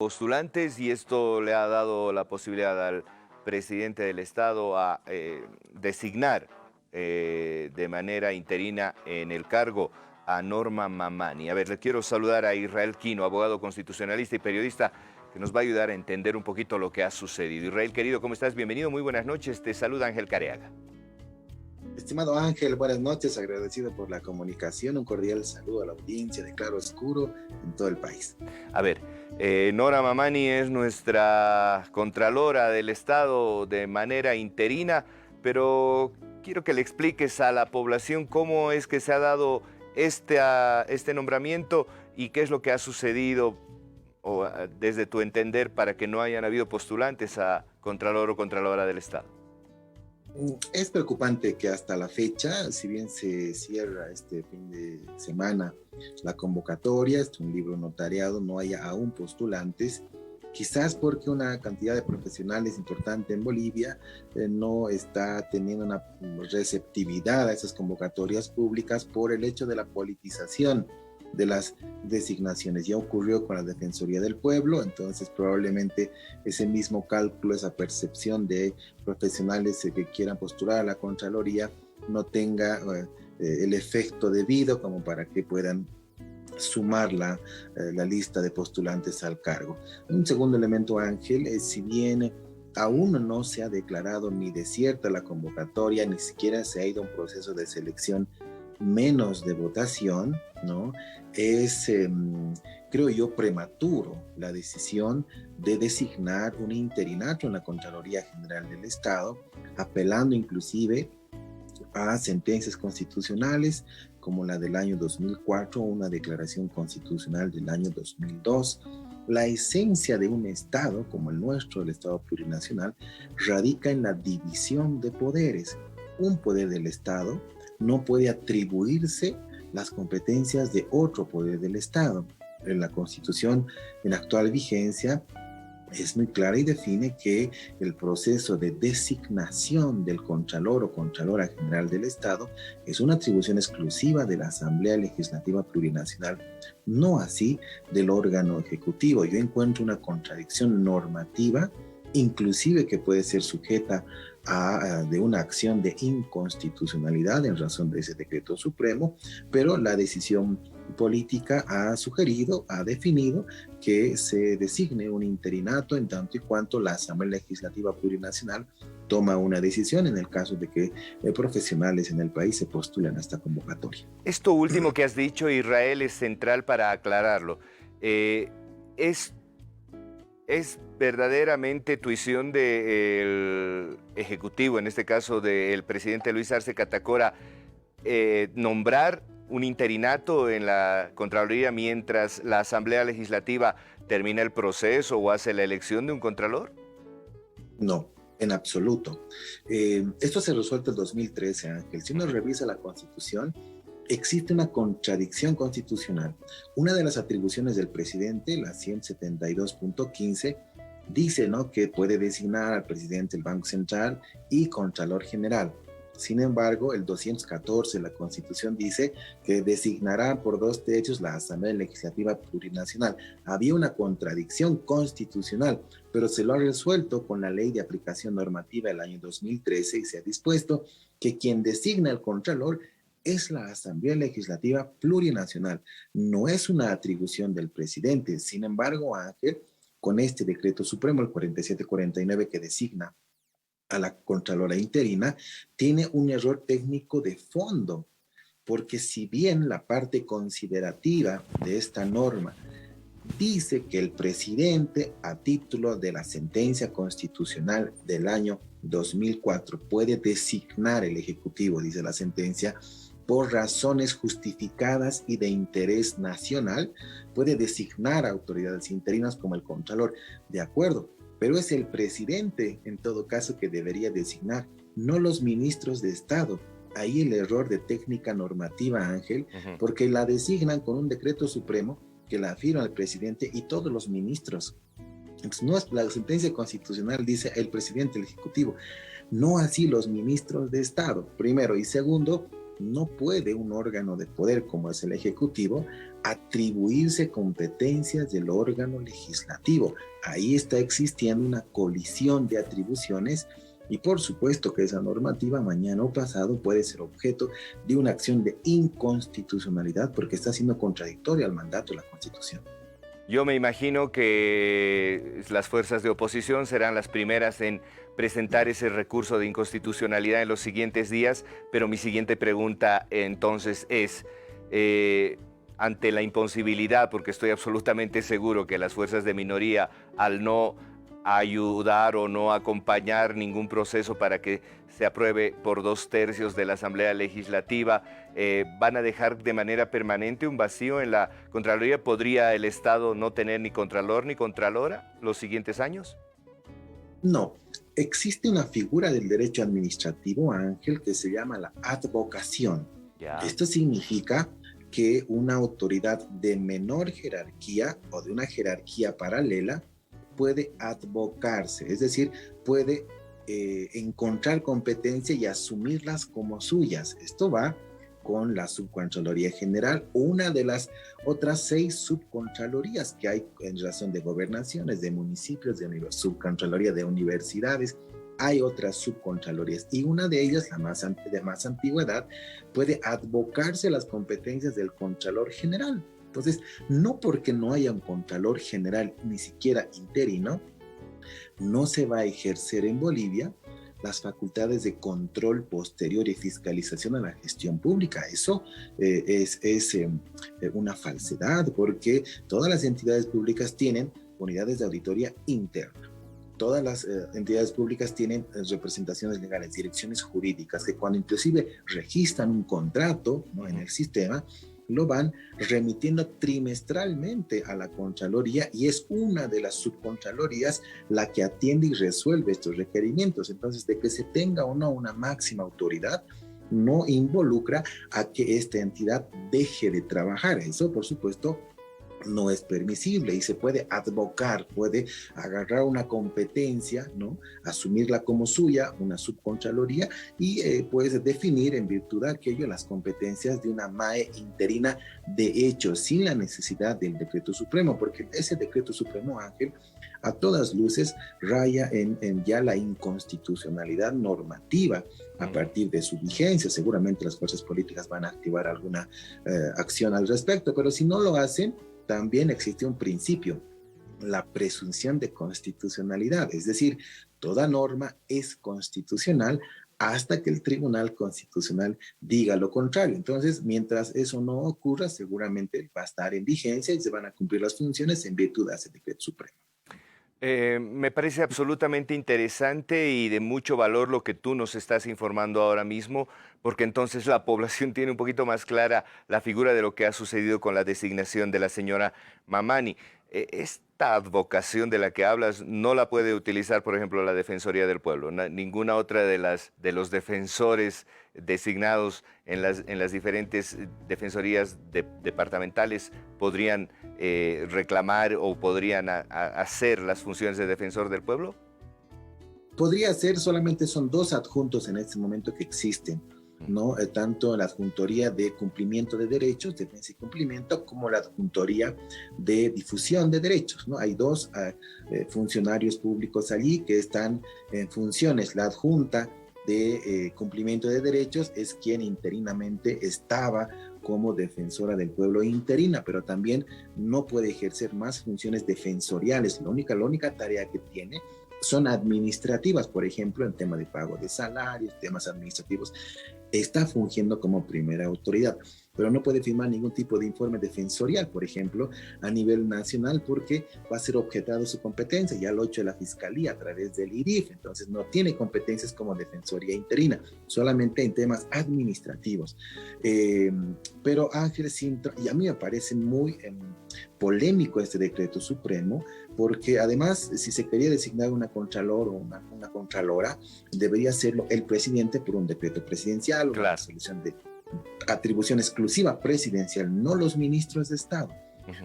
Postulantes y esto le ha dado la posibilidad al presidente del Estado a designar de manera interina en el cargo a Norma Mamani. A ver, le quiero saludar a Israel Quino, abogado constitucionalista y periodista, que nos va a ayudar a entender un poquito lo que ha sucedido. Israel, querido, ¿cómo estás? Bienvenido, muy buenas noches. Te saluda Ángel Careaga. Estimado Ángel, buenas noches, agradecido por la comunicación, un cordial saludo a la audiencia de Claro Oscuro en todo el país. A ver, Nora Mamani es nuestra contralora del Estado de manera interina, pero quiero que le expliques a la población cómo es que se ha dado este nombramiento y qué es lo que ha sucedido desde tu entender para que no hayan habido postulantes a contralor o contralora del Estado. Es preocupante que hasta la fecha, si bien se cierra este fin de semana la convocatoria, es un libro notariado, no haya aún postulantes, quizás porque una cantidad de profesionales importante en Bolivia no está teniendo una receptividad a esas convocatorias públicas por el hecho de la politización de las designaciones. Ya ocurrió con la Defensoría del Pueblo, entonces probablemente ese mismo cálculo, esa percepción de profesionales que quieran postular a la Contraloría no tenga el efecto debido como para que puedan sumar la lista de postulantes al cargo. Un segundo elemento, Ángel, es si bien aún no se ha declarado ni desierta la convocatoria, ni siquiera se ha ido a un proceso de selección menos de votación, ¿no? Es, creo yo, prematuro la decisión de designar un interinato en la Contraloría General del Estado, apelando inclusive a sentencias constitucionales como la del año 2004 o una declaración constitucional del año 2002. La esencia de un Estado como el nuestro, el Estado plurinacional, radica en la división de poderes. Un poder del Estado no puede atribuirse las competencias de otro poder del Estado. En la Constitución en actual vigencia es muy clara y define que el proceso de designación del Contralor o Contralora General del Estado es una atribución exclusiva de la Asamblea Legislativa Plurinacional, no así del órgano ejecutivo. Yo encuentro una contradicción normativa, inclusive que puede ser sujeta de una acción de inconstitucionalidad en razón de ese decreto supremo, pero la decisión política ha sugerido, ha definido que se designe un interinato en tanto y cuanto la Asamblea Legislativa Plurinacional toma una decisión en el caso de que profesionales en el país se postulan a esta convocatoria. Esto último que has dicho, Israel, es central para aclararlo. ¿Es verdaderamente tuición del Ejecutivo, en este caso del presidente Luis Arce Catacora, nombrar un interinato en la Contraloría mientras la Asamblea Legislativa termina el proceso o hace la elección de un Contralor? No, en absoluto. Esto se resuelve en 2013, Ángel. Si uno revisa la Constitución, existe una contradicción constitucional. Una de las atribuciones del presidente, la 172.15, dice, ¿no?, que puede designar al presidente del Banco Central y Contralor General. Sin embargo, el 214 de la Constitución dice que designará por 2/3 la Asamblea Legislativa Plurinacional. Había una contradicción constitucional, pero se lo ha resuelto con la Ley de Aplicación Normativa del año 2013 y se ha dispuesto que quien designa al Contralor es la Asamblea Legislativa Plurinacional. No es una atribución del presidente. Sin embargo, Ángel, con este decreto supremo, el 4749, que designa a la Contralora interina, tiene un error técnico de fondo, porque si bien la parte considerativa de esta norma dice que el presidente, a título de la sentencia constitucional del año 2004, puede designar el Ejecutivo, dice la sentencia, por razones justificadas y de interés nacional, puede designar a autoridades interinas como el Contralor, de acuerdo, pero es el presidente, en todo caso, que debería designar, no los ministros de Estado. Ahí el error de técnica normativa, Ángel, porque la designan con un decreto supremo que la firma el presidente y todos los ministros. Entonces, no es, la sentencia constitucional dice el presidente, el ejecutivo, no así los ministros de Estado, primero. Y segundo, no puede un órgano de poder como es el ejecutivo atribuirse competencias del órgano legislativo. Ahí está existiendo una colisión de atribuciones y por supuesto que esa normativa mañana o pasado puede ser objeto de una acción de inconstitucionalidad porque está siendo contradictoria al mandato de la Constitución. Yo me imagino que las fuerzas de oposición serán las primeras en presentar ese recurso de inconstitucionalidad en los siguientes días, pero mi siguiente pregunta entonces es, ante la imposibilidad, porque estoy absolutamente seguro que las fuerzas de minoría, al no ayudar o no acompañar ningún proceso para que se apruebe por 2/3 de la Asamblea Legislativa, van a dejar de manera permanente un vacío en la Contraloría. ¿Podría el Estado no tener ni Contralor ni Contralora los siguientes años? No, existe una figura del derecho administrativo, Ángel, que se llama la advocación. Ya. Esto significa que una autoridad de menor jerarquía o de una jerarquía paralela puede advocarse, es decir, puede encontrar competencia y asumirlas como suyas. Esto va con la Subcontraloría General, una de las otras 6 subcontralorías que hay en relación de gobernaciones, de municipios, de subcontraloría de universidades. Hay otras subcontralorías y una de ellas, la de más antigüedad, puede advocarse las competencias del Contralor General. Entonces, no porque no haya un Contralor General, ni siquiera interino, no se va a ejercer en Bolivia las facultades de control posterior y fiscalización a la gestión pública. Eso es una falsedad, porque todas las entidades públicas tienen unidades de auditoría interna. Todas las entidades públicas tienen representaciones legales, direcciones jurídicas, que cuando inclusive registran un contrato, ¿no?, en el sistema, lo van remitiendo trimestralmente a la Contraloría y es una de las subcontralorías la que atiende y resuelve estos requerimientos. Entonces, de que se tenga o no una máxima autoridad no involucra a que esta entidad deje de trabajar. Eso, por supuesto, no es permisible y se puede advocar, puede agarrar una competencia, ¿no?, asumirla como suya, una subcontraloría, y puede definir en virtud de aquello las competencias de una MAE interina de hecho, sin la necesidad del decreto supremo, porque ese decreto supremo, Ángel, a todas luces raya en ya la inconstitucionalidad normativa a partir de su vigencia. Seguramente las fuerzas políticas van a activar alguna acción al respecto, pero si no lo hacen, también existe un principio, la presunción de constitucionalidad, es decir, toda norma es constitucional hasta que el Tribunal Constitucional diga lo contrario. Entonces, mientras eso no ocurra, seguramente va a estar en vigencia y se van a cumplir las funciones en virtud de ese decreto supremo. Me parece absolutamente interesante y de mucho valor lo que tú nos estás informando ahora mismo, porque entonces la población tiene un poquito más clara la figura de lo que ha sucedido con la designación de la señora Mamani. Esta advocación de la que hablas no la puede utilizar, por ejemplo, la Defensoría del Pueblo. Ninguna otra de los defensores designados en las diferentes defensorías departamentales podrían reclamar o podrían hacer las funciones de defensor del pueblo. Podría ser, solamente son 2 adjuntos en este momento que existen, ¿no? Tanto la adjuntoría de cumplimiento de derechos, defensa y cumplimiento, como la adjuntoría de difusión de derechos, ¿no? Hay 2 funcionarios públicos allí que están en funciones. La adjunta de cumplimiento de derechos es quien interinamente estaba como defensora del pueblo interina, pero también no puede ejercer más funciones defensoriales. La única tarea que tiene son administrativas, por ejemplo, en tema de pago de salarios, temas administrativos. Está fungiendo como primera autoridad, pero no puede firmar ningún tipo de informe defensorial, por ejemplo, a nivel nacional, porque va a ser objetado su competencia. Ya lo ha hecho la Fiscalía a través del IRIF, entonces no tiene competencias como defensoría interina, solamente en temas administrativos. Pero Ángel Sintra, y a mí me parece muy polémico este decreto supremo, porque además, si se quería designar una contralor o una contralora, debería hacerlo el presidente por un decreto presidencial o una resolución de atribución exclusiva presidencial, no los ministros de Estado,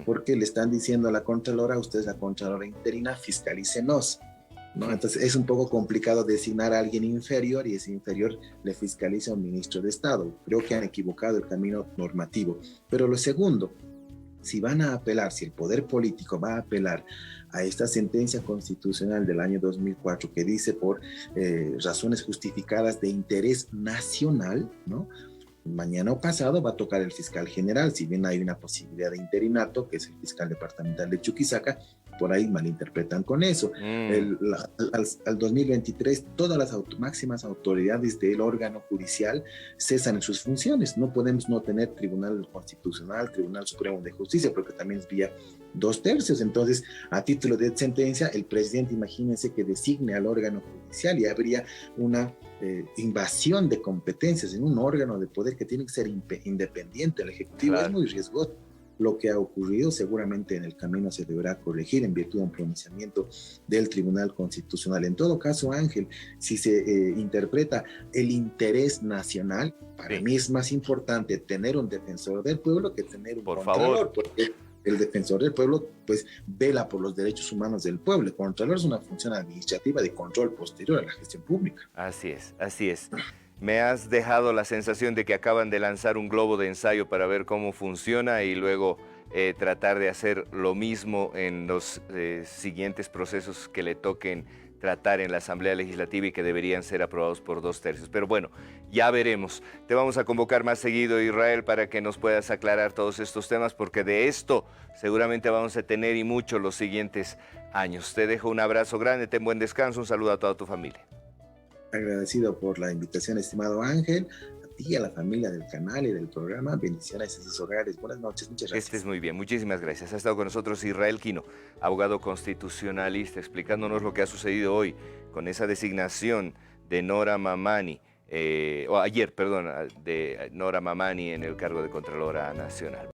porque le están diciendo a la contralora, usted es la contralora interina, fiscalícenos, ¿no? Entonces es un poco complicado designar a alguien inferior y ese inferior le fiscaliza a un ministro de Estado. Creo que han equivocado el camino normativo. Pero lo segundo, si van a apelar, si el poder político va a apelar a esta sentencia constitucional del año 2004 que dice por razones justificadas de interés nacional, ¿no? Mañana o pasado va a tocar el fiscal general, si bien hay una posibilidad de interinato, que es el fiscal departamental de Chuquisaca, por ahí malinterpretan con eso. Al 2023, todas las máximas autoridades del órgano judicial cesan en sus funciones. No podemos no tener Tribunal Constitucional, Tribunal Supremo de Justicia, porque también es vía 2/3. Entonces, a título de sentencia, el presidente, imagínense que designe al órgano judicial y habría una invasión de competencias en un órgano de poder que tiene que ser independiente. El Ejecutivo es muy riesgoso. Lo que ha ocurrido seguramente en el camino se deberá corregir en virtud de un pronunciamiento del Tribunal Constitucional. En todo caso, Ángel, si se interpreta el interés nacional, para mí es más importante tener un defensor del pueblo que tener un contralor, porque el defensor del pueblo pues vela por los derechos humanos del pueblo. El contralor es una función administrativa de control posterior a la gestión pública. Así es, así es. Me has dejado la sensación de que acaban de lanzar un globo de ensayo para ver cómo funciona y luego tratar de hacer lo mismo en los siguientes procesos que le toquen tratar en la Asamblea Legislativa y que deberían ser aprobados por 2/3. Pero bueno, ya veremos. Te vamos a convocar más seguido, Israel, para que nos puedas aclarar todos estos temas, porque de esto seguramente vamos a tener y mucho los siguientes años. Te dejo un abrazo grande, ten buen descanso, un saludo a toda tu familia. Agradecido por la invitación, estimado Ángel, a ti, a la familia del canal y del programa. Bendiciones en sus hogares. Buenas noches, muchas gracias. Estés muy bien, muchísimas gracias. Ha estado con nosotros Israel Quino, abogado constitucionalista, explicándonos lo que ha sucedido hoy con esa designación de Nora Mamani, de Nora Mamani en el cargo de Contralora Nacional.